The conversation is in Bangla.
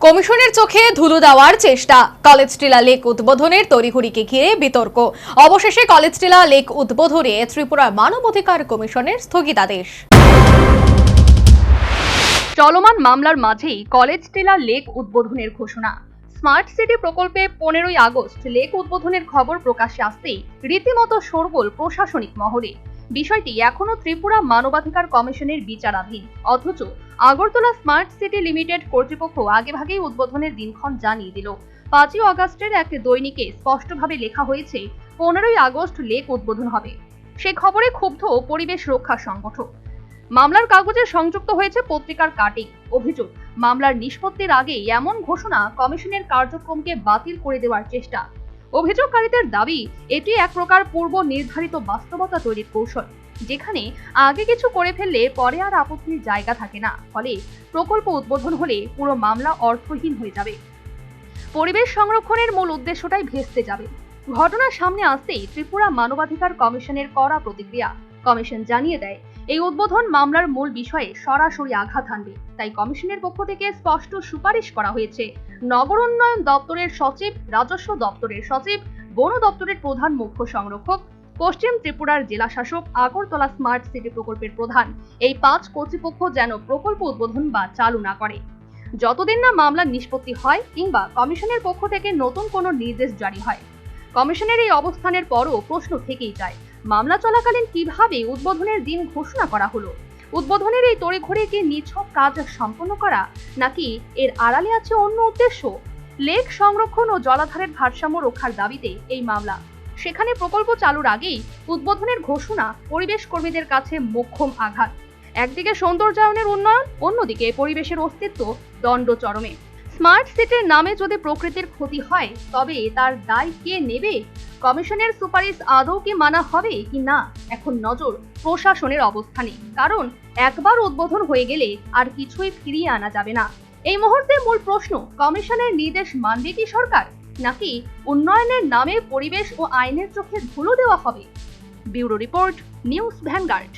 কমিশনের চোখে ধুলো দেওয়ার চেষ্টা। কলেজ টিলা লেক উদ্বোধনের তড়িঘড়িকে ঘিরে বিতর্ক। অবশেষে কলেজ টিলা লেক উদ্বোধনে ত্রিপুরা মানবাধিকার কমিশনের স্থগিতাদেশ। চলমান মামলার মাঝেই কলেজ টিলা লেক উদ্বোধনের ঘোষণা। স্মার্ট সিটি প্রকল্পে 15ই আগস্ট লেক উদ্বোধনের খবর প্রকাশ্যে আসতেই রীতিমতো শোরগোল প্রশাসনিক মহলে। বিষয়টি এখনো ত্রিপুরা মানবাধিকার কমিশনের বিচারাধীন। অথচ আগরতলা স্মার্ট সিটি লিমিটেড কর্তৃপক্ষ আগেভাগেই উদ্বোধনের দিনক্ষণ জানিয়ে দিল। 5ই আগস্টের এক দৈনিকে স্পষ্টভাবে লেখা হয়েছে 15ই আগস্ট লেক উদ্বোধন হবে। সে খবরে ক্ষুব্ধ পরিবেশ রক্ষা সংগঠন। মামলার কাগজে সংযুক্ত হয়েছে পত্রিকার কাটিং। অভিযোগ, মামলার নিষ্পত্তির আগে এমন ঘোষণা কমিশনের কার্যক্রমকে বাতিল করে দেওয়ার চেষ্টা। অভিযোগকারীদের দাবি, এটি এক প্রকার পূর্ব নির্ধারিত বাস্তবতা তৈরির কৌশল, যেখানে আগে কিছু করে ফেললে পরে আর আপত্তির জায়গা থাকে না। ফলে প্রকল্প উদ্বোধন হলে পুরো মামলা অর্থহীন হয়ে যাবে, পরিবেশ সংরক্ষণের মূল উদ্দেশ্যটাই ভেস্তে যাবে। ঘটনার সামনে আসতেই ত্রিপুরা মানবাধিকার কমিশনের কড়া প্রতিক্রিয়া। কমিশন জানিয়ে দেয়, এই উদ্বোধন মামলার মূল বিষয়ে সরাসরি আঘাত হানবে। তাই কমিশনের পক্ষ থেকে স্পষ্ট সুপারিশ করা হয়েছে নগর উন্নয়ন দপ্তরের সচিব, রাজস্ব দপ্তরের সচিব, বন দপ্তরের প্রধান মুখ্য সংরক্ষক, পশ্চিম ত্রিপুরার জেলা শাসক, আগরতলা স্মার্ট সিটি প্রকল্পের প্রধান, এই 5 কর্তৃপক্ষ যেন প্রকল্প উদ্বোধন বা চালু না করে, যতদিন না মামলার নিষ্পত্তি হয় কিংবা কমিশনের পক্ষ থেকে নতুন কোনো নির্দেশ জারি হয়। কমিশনের এই অবস্থানের পরও প্রশ্ন থেকেই যায়, মামলা চলাকালীন কিভাবে উদ্বোধনের দিন ঘোষণা করা হলো? উদ্বোধনের এই তড়িঘড়ি কি নিছক কাজ সম্পন্ন করা, নাকি এর আড়ালে আছে অন্য উদ্দেশ্য? লেক সংরক্ষণ ও জলাধারের ভারসাম্য রক্ষার দাবিতে এই মামলা। সেখানে প্রকল্প চালুর আগেই উদ্বোধনের ঘোষণা পরিবেশ কর্মীদের কাছে মোক্ষম আঘাত। একদিকে সৌন্দর্যায়নের উন্নয়ন, অন্যদিকে পরিবেশের অস্তিত্ব দণ্ড চরমে। স্মার্ট সিটির নামে যদি প্রকৃতির ক্ষতি হয়, তবে তার দায় কে নেবে? কমিশনের সুপারিশ আদৌ কি মানা হবে কি না, এখন নজর প্রশাসনের অবস্থানে। কারণ একবার উদ্বোধন হয়ে গেলে আর কিছুই ফিরিয়ে আনা যাবে না। এই মুহূর্তে মূল প্রশ্ন, কমিশনের নির্দেশ মানবে কি সরকার, নাকি উন্নয়নের নামে পরিবেশ ও আইনের চোখে ধুলো দেওয়া হবে? Bureau report, news vanguard.